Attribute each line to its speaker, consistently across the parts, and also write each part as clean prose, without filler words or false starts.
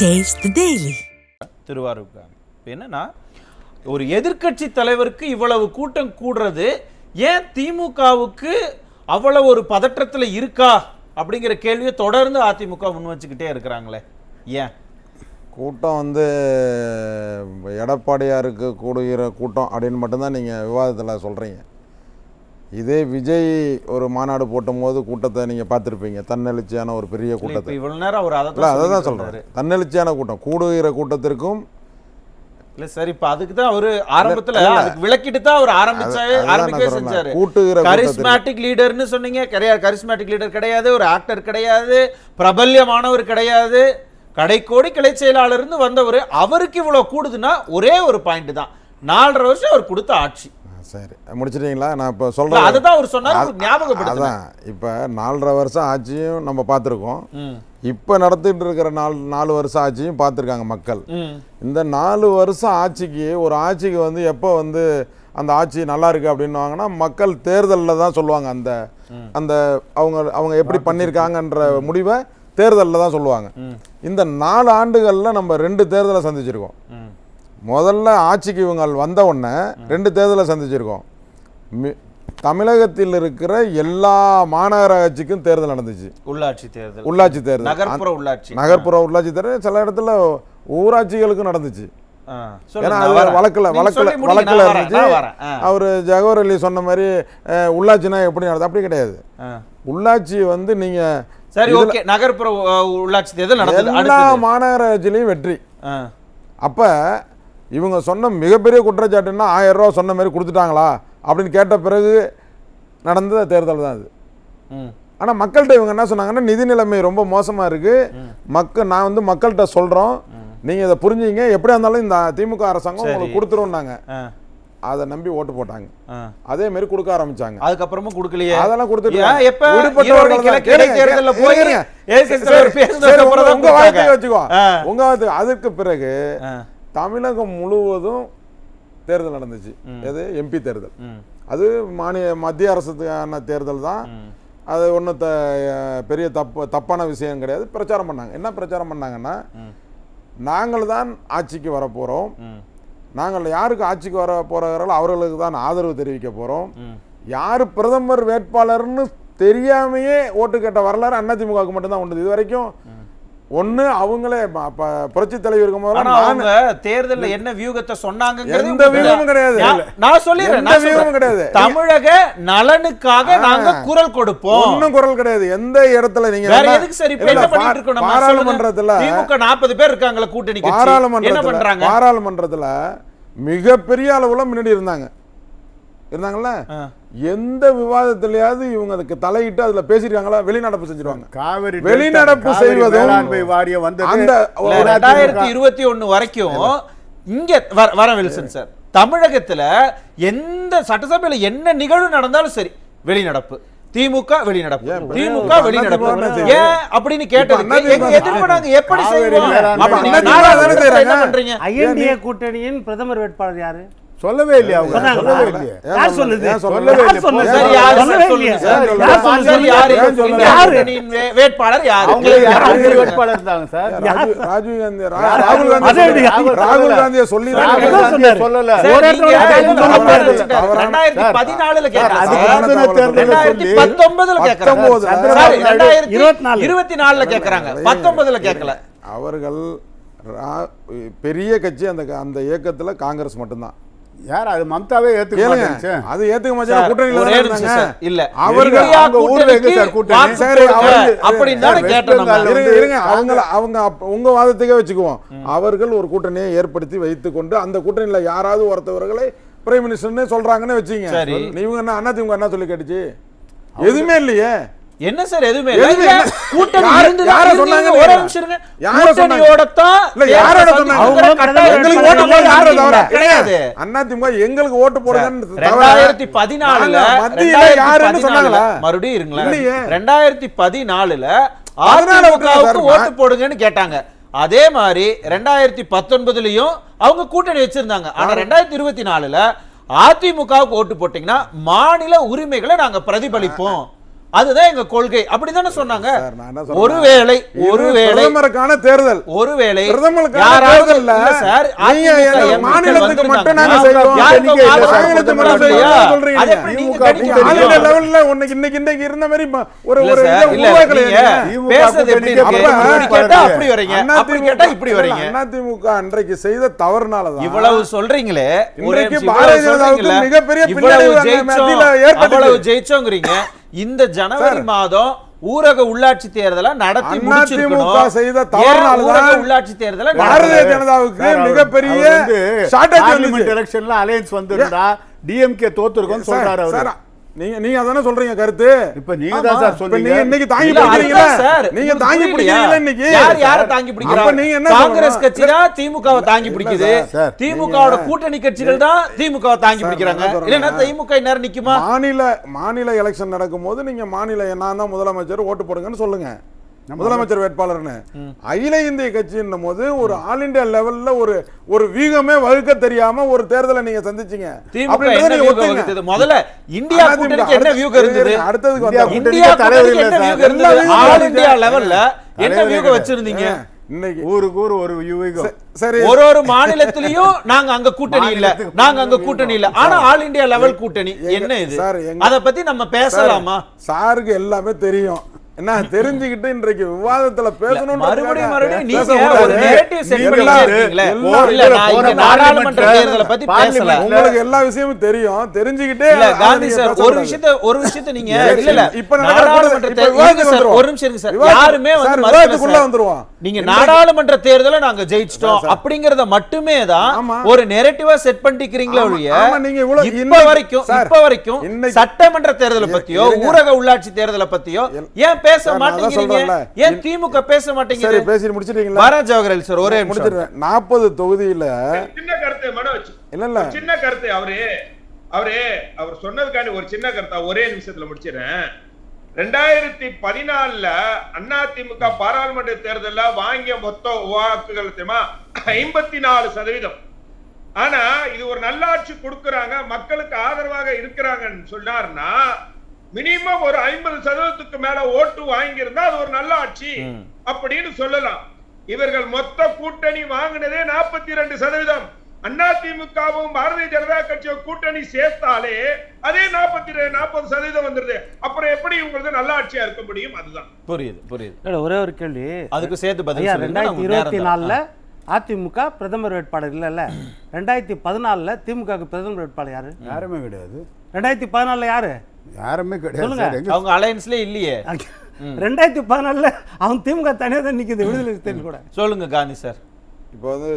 Speaker 1: Taste the Daily.
Speaker 2: Thiruvarur என்னன்னா ஒரு எதிர்க்கட்சி தலைவருக்கு இவ்வளவு கூட்டம் கூடுறது ஏன் திமுகவுக்கு அவ்வளவு ஒரு பதற்றத்துல இருக்கா அப்படிங்கிற கேள்வியை தொடர்ந்து அதிமுக முன் வச்சுக்கிட்டே இருக்கிறாங்களே ஏன்
Speaker 3: கூட்டம் எடப்பாடியாருக்கு கூடுகிற கூட்டம் அப்படின்னு மட்டும்தான் நீங்கள் விவாதத்தில் சொல்கிறீங்க. இதே விஜய் ஒரு மாநாடு போட்டும்போது கூட்டத்தை நீங்கள் பார்த்துருப்பீங்க. தன்னெழுச்சியான ஒரு பெரிய கூட்டத்தை
Speaker 2: இவ்வளவு நேரம் அவர்
Speaker 3: அதை தான் சொல்கிறாரு. தன்னெழுச்சியான கூட்டம் கூடுகிற கூட்டத்திற்கும்
Speaker 2: இல்ல சார், இப்ப அதுக்கு தான் அவரு ஆரம்பத்துல அதுக்கு விளக்கிட்டு தான் அவர் ஆரம்பிக்கவே செஞ்சாரு.
Speaker 3: கூட்டுகிற
Speaker 2: கரிஸ்மேட்டிக் லீடர்னு சொன்னீங்க, கிடையாது. கரிஸ்மேட்டிக் லீடர் கிடையாது, ஒரு ஆக்டர் கிடையாது, பிரபல்யமானவர் கிடையாது, கடைக்கோடி கிளை செயலாளர் இருந்து வந்தவர். அவருக்கு இவ்வளவு கூடுதுன்னா ஒரே ஒரு பாயிண்ட் தான், 4.5 வருஷம் அவர் கொடுத்த ஆட்சி.
Speaker 3: சரி, முடிச்சிட்டீங்களா? நான் இப்போ சொல்கிறேன்.
Speaker 2: அதுதான் அவர் சொன்னார், ஞாபகப்படுத்துறேன்.
Speaker 3: அதான் இப்போ 4.5 வருஷம் ஆட்சியும் நம்ம பார்த்துருக்கோம். இப்போ நடத்திட்டு இருக்கிற 4 வருஷம் ஆட்சியும் பார்த்துருக்காங்க மக்கள். இந்த 4 வருஷம் ஆட்சிக்கு ஆட்சிக்கு எப்போ அந்த ஆட்சி நல்லா இருக்கு அப்படின்னு வாங்கன்னா மக்கள் தேர்தலில் தான் சொல்லுவாங்க. அந்த அவங்க எப்படி பண்ணியிருக்காங்கன்ற முடிவை தேர்தலில் தான் சொல்லுவாங்க. இந்த 4 ஆண்டுகளில் நம்ம 2 தேர்தலை சந்திச்சிருக்கோம். முதல்ல ஆட்சிக்கு இவங்க வந்த உடனே 2 தேர்தலை சந்திச்சிருக்கோம். தமிழகத்தில் இருக்கிற எல்லா மாநகராட்சிக்கும் தேர்தல் நடந்துச்சு. உள்ளாட்சி தேர்தல், நகர்ப்புற உள்ளாட்சி தேர்தல், சில இடத்துல ஊராட்சிகளுக்கும் நடந்துச்சு. ஏன்னா அது வழக்கில் இருந்துச்சு. அவர் ஜவஹர் அலி சொன்ன மாதிரி உள்ளாட்சினா எப்படி நடந்தது அப்படி கிடையாது. உள்ளாட்சி நீங்க
Speaker 2: சரி ஓகே, நகர்ப்புற உள்ளாட்சி தேர்தல் நடந்தது,
Speaker 3: எல்லா மாநகராட்சியிலையும் வெற்றி. அப்ப இவங்க சொன்ன மிகப்பெரிய குற்றச்சாட்டுன்னா 1000 ரூபா சொன்ன மாதிரி கொடுத்துட்டாங்களா அப்படின்னு கேட்ட பிறகு நடந்த தேர்தல் தான் அது. ஆனால் மக்கள்கிட்ட இவங்க என்ன சொன்னாங்கன்னா, நிதி நிலைமை ரொம்ப மோசமாக இருக்குது, நான் மக்கள்கிட்ட சொல்கிறோம், நீங்கள் இதை புரிஞ்சுங்க, எப்படியா இருந்தாலும் இந்த திமுக அரசாங்கம் உங்களுக்கு கொடுத்துருவோம்னாங்க. அதை நம்பி ஓட்டு போட்டாங்க. அதே மாதிரி கொடுக்க ஆரம்பிச்சாங்க.
Speaker 2: அதுக்கப்புறமும் கொடுக்கலையே.
Speaker 3: அதெல்லாம் கொடுத்துட்டு உங்க அதுக்கு பிறகு தமிழகம் முழுவதும் தேர்தல் நடந்துச்சு. எது எம்பி தேர்தல், அது மத்திய அரசுக்கான தேர்தல் தான். அது ஒன்றும் பெரிய தப்பான விஷயம் கிடையாது. பிரச்சாரம் பண்ணாங்க. என்ன பிரச்சாரம் பண்ணாங்கன்னா, நாங்கள் தான் ஆட்சிக்கு வர போகிறோம், நாங்கள் யாருக்கு ஆட்சிக்கு வர போகிறார்களோ அவர்களுக்கு தான் ஆதரவு தெரிவிக்க போகிறோம், யார் பிரதமர் வேட்பாளர்னு தெரியாமையே ஓட்டு கேட்ட வரலாறு அதிமுகவுக்கு மட்டும்தான் உண்டு. இது வரைக்கும் ஒண்ணு அவங்களே புரட்சி தலைவர்
Speaker 2: தேர்தலில் என்ன வியூகத்தை சொன்னாங்க
Speaker 3: எந்த வியூகமும் கிடையாது.
Speaker 2: நான் சொல்லிடுறேன் கிடையாது. தமிழக நலனுக்காக நாங்க குரல் கொடுப்போம், ஒன்னும்
Speaker 3: குரல் கிடையாது. எந்த இடத்துல நீங்க
Speaker 2: பாராளுமன்றத்துல திமுக 40 பேர் இருக்காங்களா கூட்டணி கட்சி,
Speaker 3: பாராளுமன்றத்துல மிகப்பெரிய அளவுல முன்னாடி இருந்தாங்கல்ல, எந்த விவாதத்திலேயாவது இவங்க அதுக்கு தலையிட்டு அதுல பேசிருக்காங்களா? வெளிநடப்பு செஞ்சிருவாங்க.
Speaker 4: காவிரி
Speaker 3: வெளிநடப்பு செய்வதும்
Speaker 2: அந்த 2021 வரைக்கும் இங்க வர வில்சன் சார், தமிழகத்துல எந்த சட்டசபையில என்ன நிகழ்வு நடந்தாலும் சரி வெளிநடப்பு, திமுக வெளிநடப்பு, திமுக வெளிநடப்பு. ஏன் அப்படின்னு கேட்டதுக்கு எதிர்ப்பு நாங்க எப்படி செய்வோம்? என்ன பண்றீங்க?
Speaker 5: ஐஎன்டிஏ கூட்டணியின் பிரதமர் வேட்பாளர் யாரு?
Speaker 4: சொல்லவே இல்லையா? அவங்க சொல்லவே இல்லையா?
Speaker 5: யார் சொல்லுது?
Speaker 2: வேட்பாளர் யாரு?
Speaker 4: வேட்பாளர் தாங்க சார்.
Speaker 3: ராஜீவ் காந்தி, ராகுல் காந்தியை சொல்லி
Speaker 4: சொல்லல.
Speaker 2: 2014 கேக்குறாங்க, 2019 கேக்குறாங்க, 2024 கேக்குறாங்க, 19 கேட்கல.
Speaker 3: அவர்கள் பெரிய கட்சி அந்த இயக்கத்துல காங்கிரஸ் மட்டும்தான்.
Speaker 4: யார் அது? மம்தாவே ஏத்துக்க
Speaker 3: அது ஏத்துக்க மாட்டாங்க. கூட்டணியில இருந்தாங்க
Speaker 2: இல்ல,
Speaker 3: அவர்கள்
Speaker 4: அவங்க ஊர்ல எங்க சார் கூட்டணி?
Speaker 3: சரி
Speaker 2: அப்படின்னு தான் கேட்டோம்.
Speaker 3: இருங்க, அவங்க உங்க வாதத்துக்கே வச்சுக்குவோம். அவர்கள் ஒரு கூட்டணியை ஏற்படுத்தி வைத்துக் கொண்டு அந்த கூட்டணியில யாராவது ஒருத்தவர்களை பிரைம் மினிஸ்டர்னே சொல்றாங்கன்னு வச்சுங்க. இவங்க என்ன அதிமுக என்ன சொல்லி கேட்டுச்சு? எதுவுமே இல்லையே.
Speaker 2: என்ன சார் எதுவுமே கூட்டணி இருந்தது? ஒரே நிமிஷம் இருங்க. கூட்டணியோட தான்
Speaker 3: அதிமுக எங்களுக்கு ஓட்டு போடுங்கன்னு
Speaker 2: 2014 மத்தியில யாருன்னு சொன்னாங்களா? மறுபடியும் இருங்களா, 2014 அதிமுகவுக்கு ஓட்டு போடுங்கன்னு கேட்டாங்க. அதே மாதிரி 2019லயும் அவங்க கூட்டணி வச்சிருந்தாங்க. ஆனா 2024 அதிமுகவுக்கு ஓட்டு போட்டீங்கன்னா மாநில உரிமைகளை நாங்க பிரதிபலிப்போம், அதுதான் எங்க கொள்கை அப்படிதானே சொன்னாங்க.
Speaker 3: சார், நான் என்ன சொல்றேன்?
Speaker 2: ஒருவேளை
Speaker 3: பிரதமருக்கான தேர்தல்,
Speaker 2: ஒருவேளை
Speaker 3: பிரதமருக்கான
Speaker 2: யாராவது
Speaker 3: தேர்தல்ல
Speaker 2: இல்ல சார்,
Speaker 3: நீங்க
Speaker 2: அதிமுக
Speaker 3: எங்க
Speaker 2: எம்பிக்கள்
Speaker 3: மாநிலத்துக்கு மட்டும் நாங்க
Speaker 2: வந்திருந்தாங்க.
Speaker 3: செய்வோம்.
Speaker 2: யாருக்கும்
Speaker 3: நீங்க
Speaker 2: மாநிலத்துக்கு
Speaker 3: மாநிலத்துக்கு
Speaker 2: மட்டும்
Speaker 3: மட்டும்
Speaker 2: செய்யா?
Speaker 3: செய்வோம் சொல்றீங்க.
Speaker 2: அது எப்படி நீங்க
Speaker 3: நீங்க
Speaker 2: கணிக்க
Speaker 3: ஆல் இந்தியா
Speaker 2: முடியும்?
Speaker 3: லெவல்ல இன்னைக்கு இருந்த மாதிரி ஒரு
Speaker 2: இல்ல
Speaker 3: ஒரு
Speaker 2: சார்,
Speaker 3: இதை
Speaker 2: இல்ல,
Speaker 3: உருவாக்கலையே.
Speaker 2: நீங்க பேசுறது எப்படி இருக்கு?
Speaker 3: அப்ப
Speaker 2: இப்படி கேட்டா அப்படி வரீங்க, அப்படி கேட்டா இப்படி வரீங்க.
Speaker 3: அதிமுக அன்றைக்கு செய்த தவறுனாலதான்
Speaker 2: இவ்வளவு சொல்றீங்களே, ஒரே
Speaker 3: இன்றைக்கு
Speaker 2: நிமிஷம்,
Speaker 3: பாரதிய
Speaker 2: இவ்வளவு
Speaker 3: ஜனதாவுக்கு
Speaker 2: சொல்றீங்களே,
Speaker 3: மிகப்பெரிய
Speaker 2: இவ்வளவு
Speaker 3: பின்னடைவு அங்க
Speaker 2: ஜெயிச்சோம்,
Speaker 3: மத்தியில ஏற்பட்டுச்சு.
Speaker 2: அவ்வளவு ஜெயிச்சோங்கிறீங்க. இந்த ஜனவரி மாதம் ஊரக உள்ளாட்சி தேர்தலை நடத்தி முடிச்சிருக்கணும்.
Speaker 3: அதிமுக செய்த தவறுனால
Speaker 2: ஊரக
Speaker 3: தான்
Speaker 2: உள்ளாட்சி தேர்தலை
Speaker 3: பாரதிய ஜனதாவுக்கு மிகப்பெரிய ஷார்டேஜ்
Speaker 4: பார்லிமெண்ட் எலெக்ஷன்ல அலையன்ஸ் வந்திருந்தா டிஎம்கே தோத்துருக்கும்னு சொல்றாரு அவரு.
Speaker 3: சார், நீங்க அதானே சொல்றீங்க கருத்து.
Speaker 4: இப்ப நீங்க தான் சார்
Speaker 3: இப்ப
Speaker 4: சொன்னீங்க.
Speaker 3: நீங்க இன்னைக்கு தாங்கி
Speaker 2: இல்ல,
Speaker 3: பிடிக்கிறீங்களா?
Speaker 2: அதுதான் சார்.
Speaker 3: நீங்க
Speaker 2: உங்களுக்கு
Speaker 3: தாங்கி
Speaker 2: புரியலையா?
Speaker 3: பிடிக்கிறீங்களா இன்னைக்கு?
Speaker 2: யார தாங்கி
Speaker 3: அப்ப
Speaker 2: பிடிக்கிறாங்க?
Speaker 3: நீங்க என்ன
Speaker 2: காங்கிரஸ்
Speaker 3: சொல்லணும்?
Speaker 2: கட்சி தான் திமுகவை தாங்கி பிடிக்குது.
Speaker 4: சார்,
Speaker 2: திமுகவோட கூட்டணி கட்சிகள் தான் திமுகவை தாங்கி பிடிக்கிறாங்க.
Speaker 3: நான் சொல்றேன்.
Speaker 2: இல்லன்னா திமுக நேரம் நிக்குமா?
Speaker 3: மாநில எலெக்ஷன் நடக்கும்போது நீங்க மாநில நான் தான் முதலமைச்சர் ஓட்டு போடுங்கன்னு சொல்லுங்க, முதலமைச்சர் வேட்பாளர்னு. அகில இந்திய கட்சின்னும் போது ஒரு ஆல் இந்தியா லெவல்ல ஒரு வீகமே வகுக்க தெரியாம ஒரு தேர்தலை நீங்க சந்திச்சீங்க.
Speaker 2: திமுக
Speaker 3: அப்படின்றத
Speaker 2: என்ன
Speaker 3: நீங்க
Speaker 2: வியூகம்
Speaker 3: ஒத்துங்க.
Speaker 2: வகுத்தது? முதல்ல இந்தியா
Speaker 3: அதிமுக
Speaker 2: கூட்டணிக்கு என்ன வியூகம் இருந்தது?
Speaker 3: அடுத்ததுக்கு
Speaker 4: இந்தியா
Speaker 3: வந்தா
Speaker 2: இந்தியா
Speaker 4: தலைவர்
Speaker 2: கூட்டணிக்கு
Speaker 4: இல்ல
Speaker 2: என்ன
Speaker 4: சார்.
Speaker 2: வியூகம் இருந்தது?
Speaker 3: எல்லா
Speaker 2: ஆல்
Speaker 3: வியூகம்
Speaker 2: இந்தியா
Speaker 3: இருக்கு.
Speaker 2: லெவல்ல என்ன
Speaker 4: தலைவரே
Speaker 2: வியூகம் வச்சிருந்தீங்க?
Speaker 3: இன்னைக்கு
Speaker 4: ஊருக்கு ஒரு யூகம்.
Speaker 3: சரி,
Speaker 2: ஒரு மாநிலத்திலயும் நாங்க அங்க கூட்டணி இல்ல, நாங்க அங்க கூட்டணி இல்ல, ஆனா ஆல் இந்தியா லெவல் கூட்டணி என்ன இது?
Speaker 3: சார்,
Speaker 2: அத பத்தி நம்ம பேசலாமா?
Speaker 3: சாருக்கு எல்லாமே தெரியும். என்ன தெரிஞ்சுக்கிட்டு இன்றைக்கு விவாதத்துல பேசணும்.
Speaker 2: மறுபடியும் நீங்க ஒரு narrative set பண்ணிட்டே இருக்கீங்களே. இல்ல, நான் இங்க
Speaker 4: போன
Speaker 2: நாடாளுமன்ற
Speaker 4: parliament
Speaker 2: தேர்தலை பத்தி பேசல.
Speaker 3: உங்களுக்கு எல்லா விஷயமும் தெரியும், தெரிஞ்சுக்கிட்டே
Speaker 2: இல்ல
Speaker 3: அதை
Speaker 2: காந்தி
Speaker 3: நீங்க
Speaker 2: சார்,
Speaker 3: பேச
Speaker 2: ஒரு
Speaker 3: கூடாது.
Speaker 2: விஷயத்தை நீங்க
Speaker 3: இல்ல,
Speaker 2: இல்ல
Speaker 3: இப்ப நடக்கிற
Speaker 2: நாடாளுமன்ற
Speaker 3: இப்ப
Speaker 2: தேர்தல்
Speaker 3: விவாதத்துக்கு
Speaker 2: சார்,
Speaker 3: வந்துருவோம்.
Speaker 2: ஒரு நிமிஷம் இருங்க சார்.
Speaker 3: விவாதத்துக்கு-
Speaker 2: யாருமே வந்து
Speaker 3: சார்,
Speaker 2: மறுக்கல
Speaker 3: விவாதத்துக்குள்ள
Speaker 2: சார்.
Speaker 3: வந்துருவோம்.
Speaker 2: நீங்க நாடாளுமன்ற தேர்தலை நாங்க ஜெயிச்சிட்டோம் அப்படிங்கறத மட்டுமே தான்
Speaker 3: ஆமா.
Speaker 2: ஒரு நெரேட்டிவா செட் பண்ணிக்கிறீங்களே
Speaker 3: ஆமா,
Speaker 2: ஒழிய
Speaker 3: ஆமா, நீங்க இவ்வளவு
Speaker 2: இப்ப
Speaker 3: இன்னைக்கு-
Speaker 2: வரைக்கும்
Speaker 3: சார்,
Speaker 2: இப்ப வரைக்கும்
Speaker 3: இன்னைக்கு-
Speaker 2: சட்டமன்ற தேர்தலை பத்தியோ
Speaker 3: இருங்க.
Speaker 2: ஊரக உள்ளாட்சி தேர்தலை பத்தியோ ஏன் பேச
Speaker 3: சார், நான் அதான்
Speaker 2: மாட்டேங்கிறீங்க?
Speaker 3: சொல்றேன்ல.
Speaker 2: ஏன் திமுக பேச
Speaker 3: சரி,
Speaker 2: மாட்டேங்குது?
Speaker 3: பேசி முடிச்சிட்டீங்களா?
Speaker 2: பாரா ஜவஹர்லால் சார், ஒரே நிமிஷம்.
Speaker 3: முடிச்சிடுறேன். 40 தொகுதியில
Speaker 1: சின்ன கருத்து மனோஜ்,
Speaker 3: இல்ல
Speaker 1: சின்ன கருத்து. அவர் சொன்னதுக்காண்டி ஒரு சின்ன கருத்தா ஒரே நிமிஷத்துல முடிச்சிடறேன். 2014 அதிமுக பாராளுமன்ற தேர்தல்ல வாங்கிய மொத்த வாக்குகள் தெரியுமா? 54%. ஆனா இது ஒரு நல்லாட்சி கொடுக்கறாங்க, மக்களுக்கு ஆதரவாக இருக்கிறாங்கன்னு சொன்னார்னா மினிமம் ஒரு 50% மேல ஓட்டு வாங்கியிருந்தா அது ஒரு நல்ல ஆட்சி அப்படின்னு சொல்லலாம். இவர்கள் மொத்த கூட்டணி வாங்கினதே 42%. அதிமுகவும் பாரதிய ஜனதா கட்சியும் கூட்டணி சேர்த்தாலே அதே 40% வந்துருது. அப்புறம் எப்படி உங்களுக்கு நல்ல ஆட்சியா இருக்க முடியும்? அதுதான்.
Speaker 2: புரியுது.
Speaker 5: ஒரே ஒரு கேள்வி,
Speaker 2: அதுக்கு சேர்த்து பதில்
Speaker 5: ஐயா,
Speaker 2: சொல்லுங்க. நமக்கு நேரம்
Speaker 5: 2024
Speaker 2: தான்.
Speaker 5: அதிமுக பிரதமர் வேட்பாளர் இல்ல, 2014 திமுக பிரதமர் வேட்பாளர் யாரு?
Speaker 4: யாருமே கிடையாது.
Speaker 5: 2014 யாரு?
Speaker 4: யாருமே கிடையாது
Speaker 5: சொல்லுங்க.
Speaker 4: சார். எங்க
Speaker 2: அவங்க அலையன்ஸ்ல இல்லையே.
Speaker 5: 2014 அவன் திமுக தனியா தான் நிக்குது, விடுதலை சிறுத்தைகள் கூட.
Speaker 2: சொல்லுங்க காந்தி சார்.
Speaker 3: இப்போ வந்து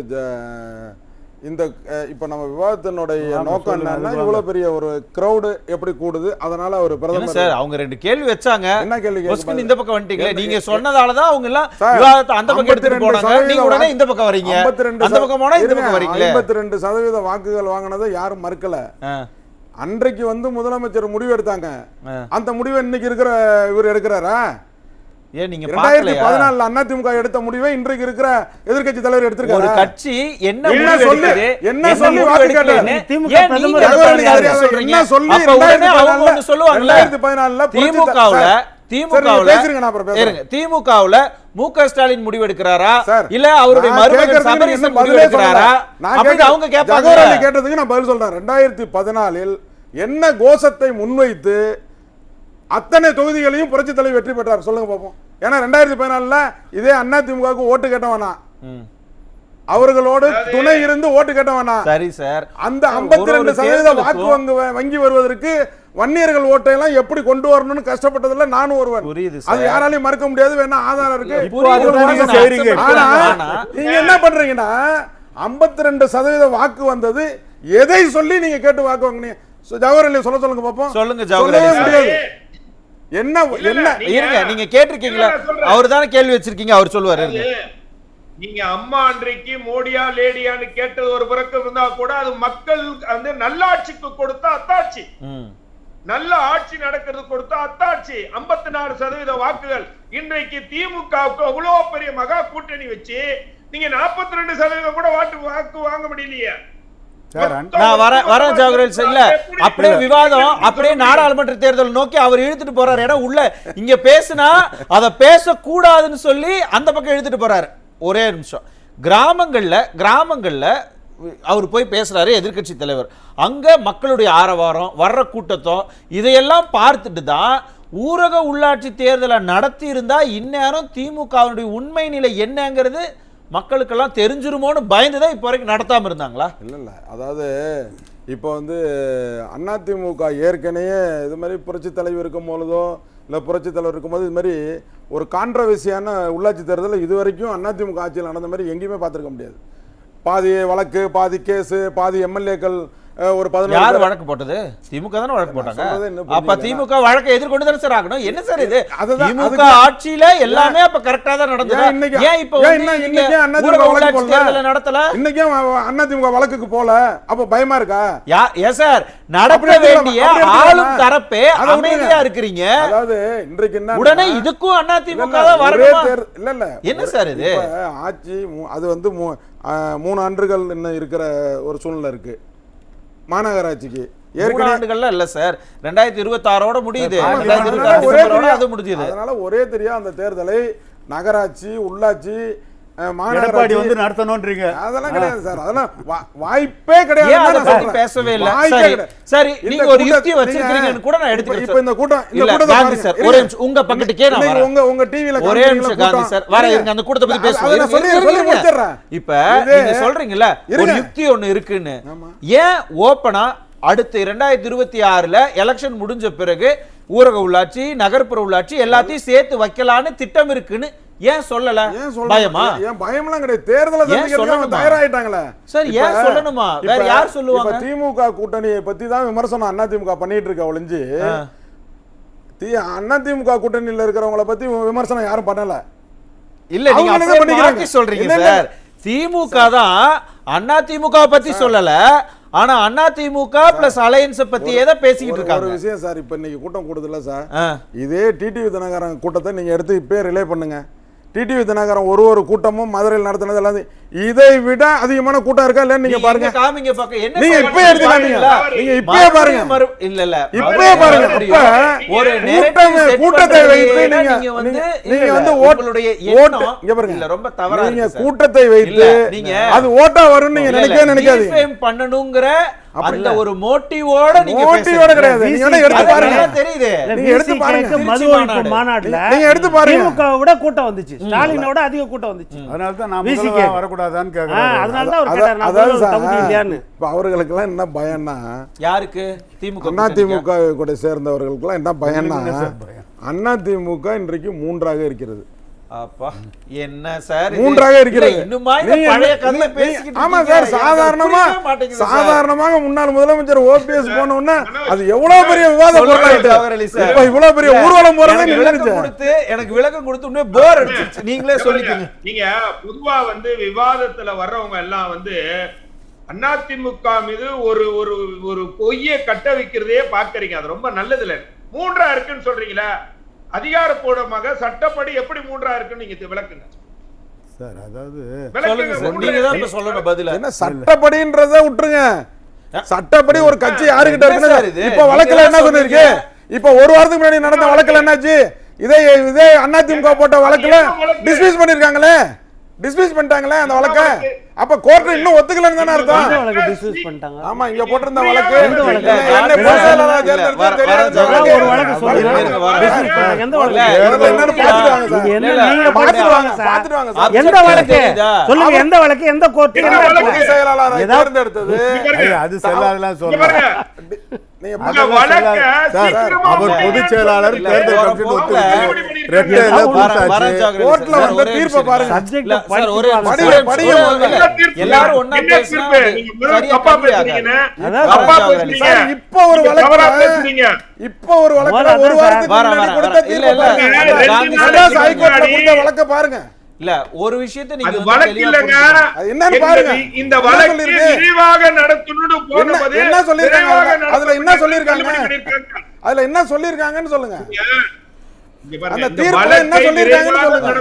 Speaker 3: இந்த இப்ப நம்ம விவாதத்தினுடைய நோக்கம் என்னன்னா, இவ்வளவு பெரிய ஒரு கிரௌடு எப்படி கூடுது, அதனால ஒரு
Speaker 2: என்ன
Speaker 3: பிரதமர்
Speaker 2: சார், அவங்க 2 கேள்வி வச்சாங்க.
Speaker 3: என்ன கேள்வி
Speaker 2: கொஸ்டின் இந்த பக்கம் வந்துட்டீங்களே. நீங்க சொன்னதால தான் அவங்க எல்லாம்
Speaker 3: சார்,
Speaker 2: விவாதத்தை அந்த பக்கம் எடுத்துட்டு
Speaker 3: 52%
Speaker 2: போனாங்க. நீங்க உடனே இந்த பக்கம் வரீங்க.
Speaker 3: 52%
Speaker 2: அந்த பக்கம் போனா இந்த பக்கம் வரீங்களே.
Speaker 3: 52% வாக்குகள் வாங்கினதை யாரும் மறுக்கல. அன்றைக்கு வந்து முதலமைச்சர் முடிவு எடுத்தாங்க. அந்த முடிவை இன்னைக்கு இருக்கிற இவர் எடுக்கிறாரா?
Speaker 2: ஏன் நீங்க பார்க்கலையா?
Speaker 3: 2014 அதிமுக எடுத்த முடிவை இன்றைக்கு இருக்கிற எதிர்க்கட்சி தலைவர் எடுத்திருக்காரு.
Speaker 2: ஒரு கட்சி என்ன
Speaker 3: என்ன
Speaker 2: முடிவு
Speaker 3: சொல்லி-
Speaker 2: எடுக்குது,
Speaker 3: என்ன சொல்லி வாக்கு
Speaker 2: எடுக்கலைன்னு
Speaker 5: திமுக
Speaker 2: ஏன்
Speaker 5: பிரதமர்
Speaker 2: நீங்க
Speaker 5: வேட்பாளர்
Speaker 2: அதை
Speaker 5: யாரு?
Speaker 2: சொல்றீங்க?
Speaker 3: என்ன சொல்லி
Speaker 2: அப்ப உடனே அவங்க ஒண்ணு சொல்லுவாங்கல்ல.
Speaker 3: 2014
Speaker 2: திமுகவுல
Speaker 3: பேசுறீங்க, நான் அப்புறம் பேசுறேன்.
Speaker 2: திமுகவுல மு.க. ஸ்டாலின் முடிவு எடுக்கிறாரா,
Speaker 3: சார்,
Speaker 2: இல்ல அவருடைய
Speaker 3: நான்
Speaker 2: மருமகன்
Speaker 3: கேட்கறதுக்கு
Speaker 2: சபரீசன்
Speaker 3: நீங்க
Speaker 2: முடிவு
Speaker 3: பதிலே
Speaker 2: எடுக்கிறாரா
Speaker 3: சொல்லல. நான்
Speaker 2: அப்படி அவங்க கேட்பாங்க.
Speaker 3: ஜவஹர்லால் கேட்டதுக்கு நான் பதில் சொல்றேன். 2014 என்ன கோஷத்தை முன்வைத்து அத்தனை தொகுதிகளையும் புரட்சி தலைவர் வெற்றி பெற்றார் சொல்லுங்க பாப்போம். ஏன்னா 2014 இதே அதிமுகவுக்கு ஓட்டு கேட்டவனா, அவர்களோடு துணை இருந்து ஓட்டு கேட்டவனா.
Speaker 2: சரி சார்,
Speaker 3: அந்த 52% வாக்கு வங்கி வருவதற்கு வன்னியர்கள் ஓட்டை எல்லாம் எப்படி கொண்டு வரணும்னு கஷ்டப்பட்டதுல நானும் ஒருவன்.
Speaker 2: புரியுது
Speaker 3: அது
Speaker 2: சார்.
Speaker 3: யாராலையும் மறுக்க முடியாது. வேணா ஆதாரம் இருக்கு.
Speaker 4: இப்போ அதுதான் நீங்க செய்றீங்க.
Speaker 3: ஆனா
Speaker 2: ஆனா,
Speaker 3: நீங்க என்ன பண்றீங்கன்னா 52% வாக்கு வந்தது எதை சொல்லி நீங்க கேட்டு வாக்கு வாங்குனீங்க? ஜவஹர்லால் சொல்லுங்க பாப்போம்.
Speaker 2: சொல்லுங்க
Speaker 3: சொல்லவே
Speaker 2: ஜவஹர்லால்.
Speaker 3: முடியாது. என்ன என்ன
Speaker 2: இருங்க, நீங்க கேட்டிருக்கீங்களா? அவர் தானே கேள்வி வச்சிருக்கீங்க, அவர் சொல்லுவாரு.
Speaker 1: நீங்க அம்மா அன்றைக்கு மோடியா லேடியான்னு கேட்டது ஒரு பிறகு இருந்தா கூட அது மக்கள் வந்து நல்லாட்சிக்கு கொடுத்த அத்தாட்சி, நல்ல ஆட்சி நடக்கிறது கொடுத்த அத்தாட்சி. 54% வாக்குகள். இன்றைக்கு திமுகவுக்கு அவ்வளவு பெரிய மகா கூட்டணி வச்சு நீங்க 42% கூட வாக்கு வாங்க முடியலையே.
Speaker 4: சார்,
Speaker 2: நான் வரேன் ஜவஹர்லால் சார். இல்ல அப்படியே விவாதம் அப்படியே நாடாளுமன்ற தேர்தல் நோக்கி அவர் இழுத்துட்டு போறாரு. ஏன்னா உள்ள இங்க பேசினா அதை பேசக்கூடாதுன்னு சொல்லி அந்த பக்கம் இழுத்துட்டு போறாரு. ஒரே நிமிஷம். கிராமங்கள்ல அவர் போய் பேசுறாரு, எதிர்க்கட்சி தலைவர். அங்க மக்களுடைய ஆரவாரம், வர்ற கூட்டத்தோ இதையெல்லாம் பார்த்துட்டு தான் ஊரக உள்ளாட்சி தேர்தலை நடத்தி இருந்தா இந்நேரம் திமுகவினுடைய உண்மை நிலை என்னங்கிறது மக்களுக்கெல்லாம் தெரிஞ்சிருமோன்னு பயந்துதான் இப்போ வரைக்கும் நடத்தாம இருந்தாங்களா?
Speaker 3: இல்ல அதாவது இப்போ வந்து அதிமுக ஏற்கனவே இது மாதிரி புரட்சி தலைவர் இருக்கும் பொழுதோ இல்லை புரட்சி தலைவர் இருக்கும்போது இது மாதிரி ஒரு கான்ட்ரவர்சியான உள்ளாட்சி தேர்தல் இது வரைக்கும் அதிமுக ஆட்சியில் நடந்த மாதிரி எங்கேயுமே பார்த்துருக்க முடியாது. பாதி வழக்கு, பாதி கேஸு, பாதி எம்எல்ஏக்கள் ஒரு 14
Speaker 2: யார் வழக்கு போட்டது? திமுக தானே வழக்கு போட்டாங்க. அப்ப திமுக வழக்கை எதிர்கொண்டு தானே சார் ஆகணும். என்ன சார் இது? திமுக ஆட்சியில எல்லாமே அப்ப கரெக்டா தான் நடந்தது. ஏன் இப்ப உள்ளாட்சி தேர்தல் நடத்தல?
Speaker 3: இன்னைக்கு அதிமுக வழக்குக்கு போல அப்ப பயமா இருக்கா?
Speaker 2: ஏன் சார் நடத்த வேண்டிய ஆளும் தரப்பே அமைதியா இருக்கிறீங்க.
Speaker 3: அதாவது இன்றைக்கு என்ன
Speaker 2: உடனே இதுக்கும் அதிமுக தான் வரணும்.
Speaker 3: இல்ல
Speaker 2: என்ன சார் இது
Speaker 3: ஆட்சி? அது வந்து 3 ஆண்டுகள் இன்னும் இருக்கிற ஒரு சூழ்நிலை இருக்கு மாநகராட்சிக்கு.
Speaker 2: ஆண்டுகள்ல இல்ல சார், 2026 முடியுது. அது முடிஞ்சது.
Speaker 3: அதனால ஒரே தெரியா அந்த தேர்தலை நகராட்சி, உள்ளாட்சி,
Speaker 4: எடப்பாடி வந்து நடத்தணும்ன்றீங்க.
Speaker 3: அதெல்லாம் கிடையாது சார். அதெல்லாம் வாய்ப்பே கிடையாது.
Speaker 2: பேசவே இல்ல. சரி, நீங்க ஒரு யுக்தி வச்சிருக்கீங்கன்னு கூட நான் எடுத்துக்கிறேன்.
Speaker 3: இப்போ இந்த கூட்டம்
Speaker 2: காந்தி சார், ஒரே நிமிஷம் உங்க பக்கத்துக்கே நான் வரேன்.
Speaker 3: உங்க டிவில
Speaker 2: ஒரே நிமிஷம் காந்தி சார் வர இருங்க. அந்த கூட்டத்தை பத்தி பேசுவோம். இப்ப நீங்க சொல்றீங்கல்ல ஒரு யுக்தி ஒண்ணு இருக்குன்னு, ஏன் ஓபனா அடுத்து 2026ல எலெக்ஷன் முடிஞ்ச பிறகு ஊரக உள்ளாட்சி, நகர்ப்புற உள்ளாட்சி எல்லாத்தையும் சேர்த்து வைக்கலான்னு திட்டம் இருக்குன்னு ஏன் சொல்லல? பயமா?
Speaker 3: ஏன் பயம்லாம் கிடையாது. தேர்தலை சந்திக்கிறதுக்கு தயாராயிட்டாங்களே.
Speaker 2: சரி, ஏன் சொல்லணுமா? வேற யார் சொல்லுவாங்க?
Speaker 3: திமுக கூட்டணியை பத்தி தான் விமர்சனம் அதிமுக பண்ணிட்டு இருக்க ஒளிஞ்சு அதிமுக கூட்டணியில இருக்கிறவங்கள பத்தி விமர்சனம் யாரும் பண்ணல.
Speaker 2: இல்ல, நீங்க மாத்தி சொல்றீங்க சார். திமுக தான் அதிமுக பத்தி சொல்லல, ஆனா அதிமுக பிளஸ் அலையன்ஸ் பத்தி ஏதோ பேசிக்கிட்டு இருக்காங்க.
Speaker 3: ஒரு விஷயம் சார், இப்ப இன்னைக்கு கூட்டம் கூடுதுல சார், இதே டிடிவி தினகரன் கூட்டத்தை நீங்க எடுத்து இப்பே ரிலே பண்ணுங்க. டிடிவி தினகரன் ஒரு கூட்டமும் மதுரையில் நடத்தினது எல்லாம் இதை விட அதிகமான கூட்டம் இருக்கா இல்லன்னு நீங்க பாருங்க.
Speaker 2: காமிங்க பக்கம். என்ன
Speaker 3: நீங்க இப்பவே எடுத்துக்காதீங்க. நீங்க இப்பவே பாருங்க.
Speaker 2: இல்ல இல்ல
Speaker 3: இப்பவே பாருங்க. இப்ப ஒரு கூட்டத்தை வைத்து நீங்க வந்து ஓட்டுடைய ஓட்டு இங்க பாருங்க.
Speaker 2: இல்ல, ரொம்ப தவறா
Speaker 3: நீங்க கூட்டத்தை வைத்து நீங்க அது ஓட்டா வரும்னு நீங்க நினைக்காதீங்க.
Speaker 2: ரீஃப்ரேம் பண்ணனும்ங்கற அந்த ஒரு மோட்டிவோட நீங்க
Speaker 3: மோட்டிவோட கிடையாது. நீங்க எடுத்து பாருங்க.
Speaker 2: தெரியுது.
Speaker 3: நீங்க எடுத்து பாருங்க.
Speaker 5: மதுரைக்கு மாநாடுல
Speaker 3: நீங்க எடுத்து பாருங்க.
Speaker 5: திமுகவை விட கூட்டம் வந்துச்சு, ஸ்டாலினோட அதிக கூட்டம் வந்துச்சு.
Speaker 4: அதனால தான் நான் முதல்ல வரக்கூடாதான்னு கேக்குறேன்.
Speaker 5: அதனால தான் அவர் கேட்டார் நான் தகுதி இல்லையான்னு.
Speaker 3: இப்ப அவங்களுக்கு எல்லாம் என்ன பயம்னா,
Speaker 2: யாருக்கு? திமுக
Speaker 3: அதிமுக கூட சேர்ந்தவர்களுக்கு எல்லாம் என்ன பயம்னா, அதிமுக இன்றைக்கு 3ஆக இருக்கிறது.
Speaker 2: அப்பா என்ன சார்
Speaker 3: 3ஆக இருக்கிறது.
Speaker 2: இன்னுமா இந்த பழைய கதை பேசிக்கிட்டு?
Speaker 3: ஆமா சார், சாதாரணமாக முன்னாள் முதலமைச்சர் ஓபிஎஸ் போன உடனே அது எவ்வளவு பெரிய விவாத பொருளாயிட்டு. இப்ப இவ்வளவு பெரிய ஊர்வலம் போறதே நின்னுச்சு.
Speaker 2: எனக்கு விளக்கம் கொடுத்து உடனே போர் அடிச்சிருச்சு. நீங்களே சொல்லிக்கங்க.
Speaker 1: நீங்க பொதுவா வந்து விவாதத்துல வர்றவங்க எல்லாம் வந்து அதிமுக மீது ஒரு ஒரு ஒரு பொய்யை கட்ட வைக்கிறதே பாக்குறீங்க. அது ரொம்ப நல்லது இல்ல. 3ஆ இருக்குன்னு சொல்றீங்களா? அதிகாரப்பூர்வமாக சட்டப்படி எப்படி 3ஆ இருக்குன்னு நீங்க விளக்குங்க
Speaker 4: சார். அதாவது
Speaker 2: நீங்க தான் இப்ப சொல்லணும் பதில.
Speaker 3: என்ன சட்டப்படின்றத விட்டுருங்க. சட்டப்படி ஒரு கட்சி யாருக்கிட்ட இருக்குன்னு இப்ப வழக்குல என்ன சொல்லிருக்கு? இப்ப ஒரு வாரத்துக்கு முன்னாடி நடந்த வழக்குல என்னாச்சு? இதே அதிமுக போட்ட வழக்குல டிஸ்மிஸ் பண்ணிருக்காங்களே. டிஸ்மிஸ் பண்ணிட்டாங்களே அந்த வழக்க. அப்ப கோர்ட் இன்னும் ஒத்துக்கலன்னு தானே அர்த்தம்?
Speaker 5: வழக்கு டிஸ்மிஸ் பண்ணிட்டாங்க.
Speaker 3: ஆமா, இங்க போட்டிருந்த வழக்கு
Speaker 5: எந்த வழக்கு?
Speaker 3: என்ன பேசலனா தெரியாது.
Speaker 5: ஒரு வழக்கு சொல்லுங்க. டிஸ்மிஸ் பண்ணாங்க. எந்த வழக்கு?
Speaker 3: என்னன்னு பாத்துவாங்க சார்.
Speaker 5: நீங்க
Speaker 3: பாத்துவாங்க சார்.
Speaker 5: எந்த வழக்கு சொல்லுங்க? எந்த வழக்கு? எந்த கோர்ட்?
Speaker 3: எந்த வழக்கு செயலாளரை தேர்ந்தெடுத்தது?
Speaker 4: அது செல்லாதெல்லாம் சொல்லுங்க.
Speaker 3: அவர்
Speaker 4: பொதுச் செயலாளர் தேர்தல் கமிஷன்
Speaker 3: கோர்ட்ல வந்த தீர்ப்பை பாருங்க.
Speaker 2: எல்லாரும் ஒண்ணா பேசினா
Speaker 1: தப்பா பேசுறீங்க.
Speaker 3: இப்ப ஒரு வழக்கு ஒரு வாரத்துக்கு முன்னாடி கொடுத்த தீர்ப்பை பாருங்க. மெட்ராஸ் ஹைகோர்ட்ல கொடுத்த வழக்க பாருங்க.
Speaker 2: இல்ல, ஒரு விஷயத்தை நீங்க
Speaker 1: வழக்கு இல்லங்க.
Speaker 3: என்னன்னு பாருங்க.
Speaker 1: இந்த வழக்கு விரிவாக நடத்தணும்னு போனபோது
Speaker 3: என்ன சொல்லிருக்காங்க? அதுல என்ன சொல்லிருக்காங்க? அதுல என்ன சொல்லிருக்காங்கன்னு சொல்லுங்க. அந்த தீர்ப்புல என்ன சொல்லிருக்காங்கன்னு சொல்லுங்க.